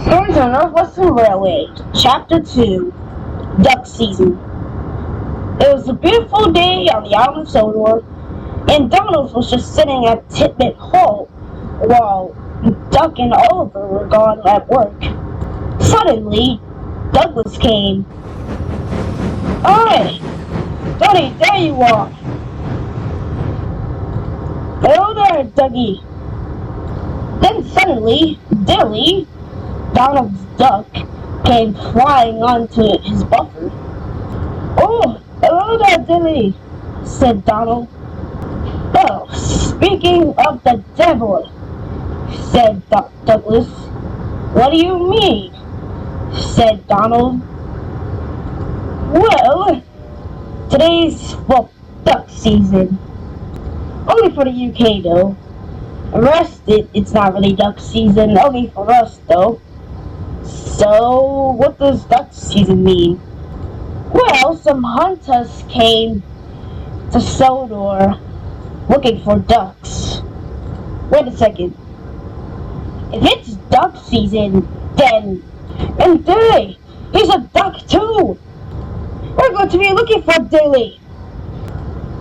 Stories on Northwestern Railway, Chapter 2, Duck Season. It was a beautiful day on the island of Sodor, and Donald was just sitting at Titbit Hall while Duck and Oliver were gone at work. Suddenly, Douglas came. "Hi! Donny, there you are!" "Hello there, Dougie!" Then suddenly, Dilly, Donald's duck, came flying onto his buffer. "Oh, hello there, Dilly," said Donald. "Oh, speaking of the devil," said Douglas. "What do you mean?" said Donald. "Well, today's duck season. Only for the UK though. The rest, it's not really duck season, only for us though. So, what does duck season mean?" "Well, some hunters came to Sodor looking for ducks." "Wait a second. If it's duck season, then... And Dilly! He's a duck too! We're going to be looking for Dilly!"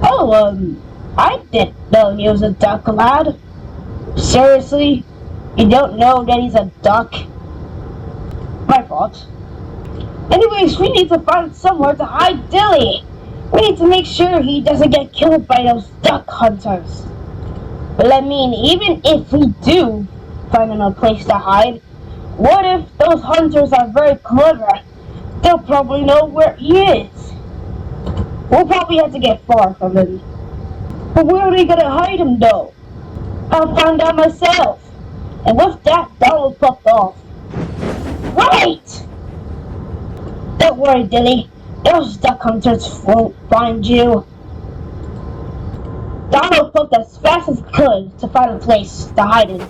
"Oh, I didn't know he was a duck, lad." "Seriously? You don't know that he's a duck?" "My fault. Anyways, we need to find somewhere to hide Dilly. We need to make sure he doesn't get killed by those duck hunters." "Well, I mean, even if we do find a place to hide, what if those hunters are very clever? They'll probably know where he is. We'll probably have to get far from him." "But where are they gonna hide him, though?" "I'll find out myself." And with that, Donald puffed off. "Wait! Don't worry, Dilly. Those duck hunters won't find you." Donald puffed as fast as he could to find a place to hide him.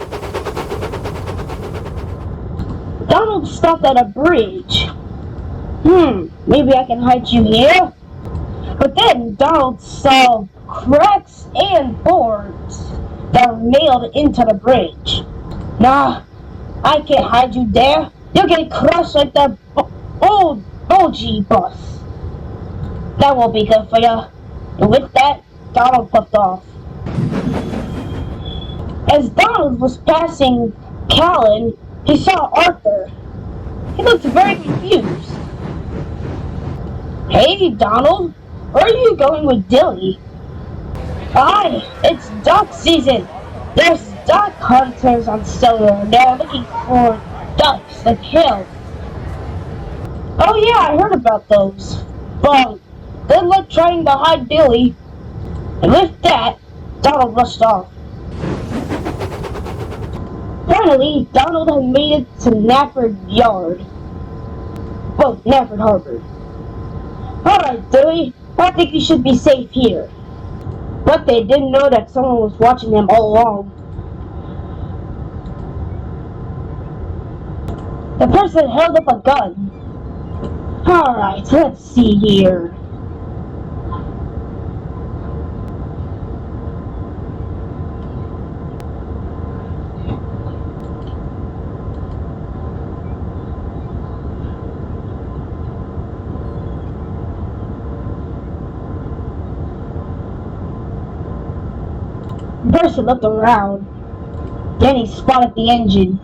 Donald stopped at a bridge. Maybe I can hide you here?" But then Donald saw cracks and boards that were nailed into the bridge. "Nah, I can't hide you there. You'll get crushed like that old bulgy bus. That won't be good for you." And with that, Donald puffed off. As Donald was passing Callan, he saw Arthur. He looked very confused. "Hey, Donald, where are you going with Dilly?" "Aye, it's duck season. There's duck hunters on Sodor, and they're looking for ducks to kill." "Oh yeah, I heard about those. Well, good luck trying to hide Dilly." And with that, Donald rushed off. Finally, Donald had made it to Knapford Yard. Well, Knapford Harbor. "Alright, Dilly, I think you should be safe here." But they didn't know that someone was watching them all along. The person held up a gun. "Alright, let's see here." The person looked around. Then he spotted the engine.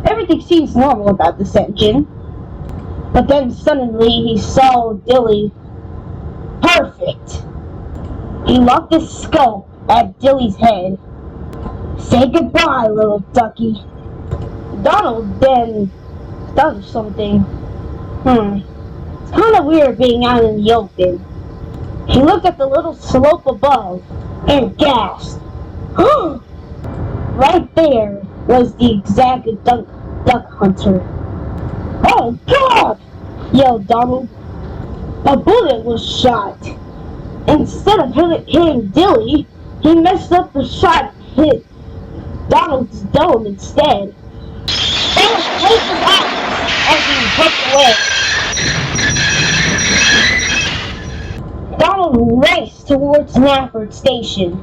Everything seems normal about this engine. But then suddenly he saw Dilly. Perfect! He locked his scope at Dilly's head. "Say goodbye, little ducky." Donald then thought of something. It's kind of weird being out in the open. He looked at the little slope above and gasped. Right there was the exact duck hunter. "Oh God!" yelled Donald. A bullet was shot. Instead of hitting Dilly, he messed up the shot and hit Donald's dome instead. Donald closed his eyes as he broke away. Donald raced towards Knapford Station.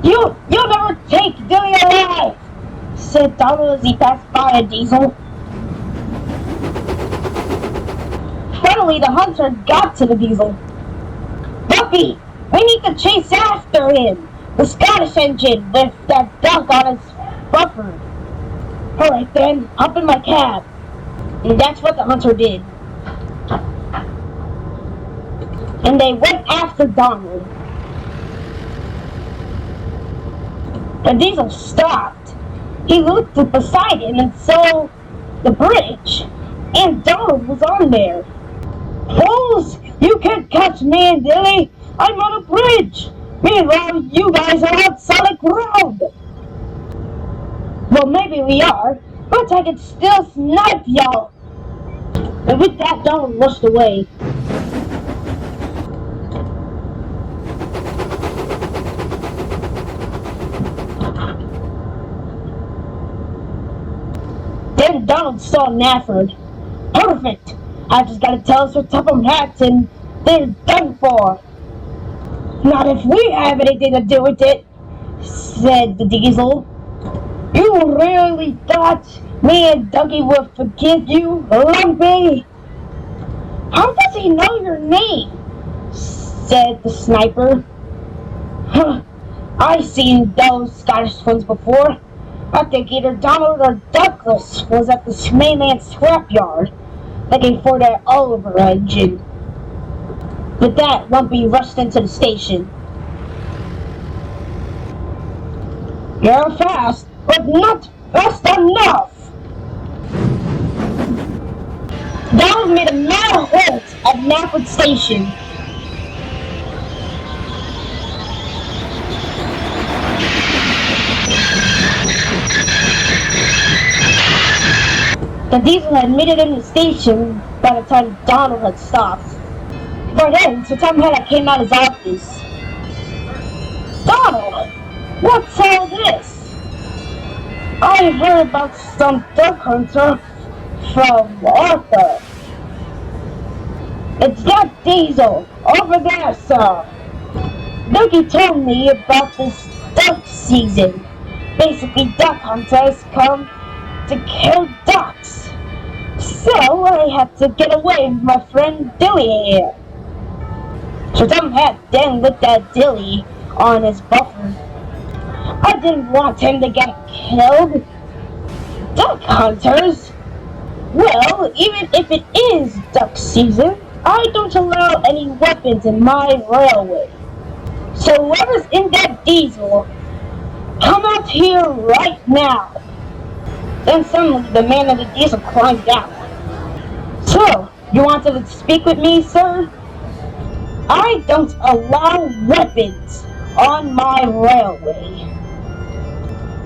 You'll never take Dilly alive, said Donald as he passed by a diesel. Finally, the hunter got to the diesel. Lumpy, we need to chase after him. The Scottish engine with that duck on its buffer. Alright then, hop in my cab. And that's what the hunter did. And they went after Donald. The diesel stopped. He looked beside him and saw the bridge. And Donald was on there. Fools! You can't catch me and Dilly! I'm on a bridge! Meanwhile, you guys are on solid ground! Well, maybe we are, but I can still snipe y'all! And with that, Donald rushed away. Then Donald saw Knapford. Perfect! I just gotta tell Sir Topham Hatt and they're done for. Not if we have anything to do with it, said the diesel. You really thought me and Dougie would forgive you, Lumpy? How does he know your name? Said the sniper. Huh, I've seen those Scottish ones before. I think either Donald or Douglas was at the Smayman scrapyard looking for their Oliver engine. With that, Lumpy rushed into the station. You're fast, but not fast enough! Donald made a mad halt at Knapford Station. The diesel had made it in the station by the time Donald had stopped. By then, Sir Topham Hatt came out of his office. Donald! What's all this? I heard about some duck hunter from Arthur. It's that diesel over there, sir. Dougie told me about this duck season. Basically, duck hunters come to kill ducks. So I had to get away with my friend Dilly here. Sir Topham Hatt then looked at Dilly on his buffer. I didn't want him to get killed. Duck hunters? Well, even if it is duck season, I don't allow any weapons in my railway. So whoever's in that diesel, come out here right now. Then suddenly the man in the diesel climbed out. So, you wanted to speak with me, sir? I don't allow weapons on my railway.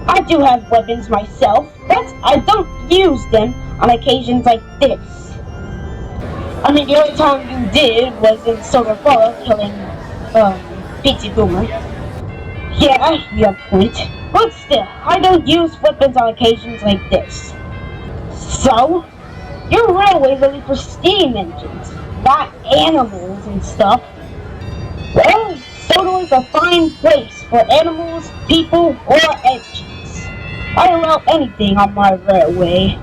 I do have weapons myself, but I don't use them on occasions like this. I mean, the only time you did was in Sodor killing, Pizzy Boomer. Yeah, you have a point. But still, I don't use weapons on occasions like this. So, your railway's only for steam engines, not animals and stuff. Well, Sodor is a fine place for animals, people, or engines. I allow anything on my railway.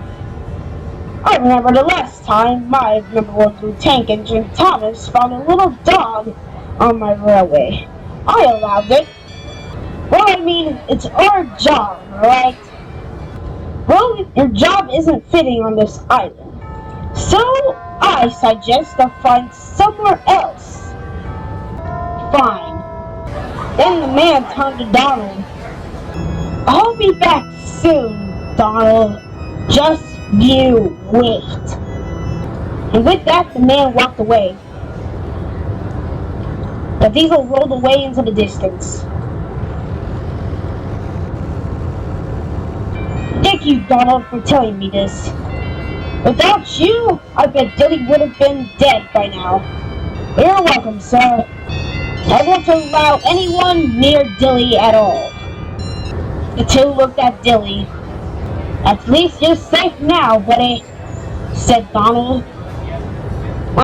I remember the last time my memorable blue tank engine Thomas found a little dog on my railway. I allowed it. Well, I mean, it's our job, right? Well, your job isn't fitting on this island. So, I suggest to find somewhere else. Fine. Then the man turned to Donald. I'll be back soon, Donald. Just you wait. And with that, the man walked away. The diesel rolled away into the distance. Thank you, Donald, for telling me this. Without you, I bet Dilly would have been dead by now. You're welcome, sir. I won't allow anyone near Dilly at all. The two looked at Dilly. At least you're safe now, buddy, said Donald.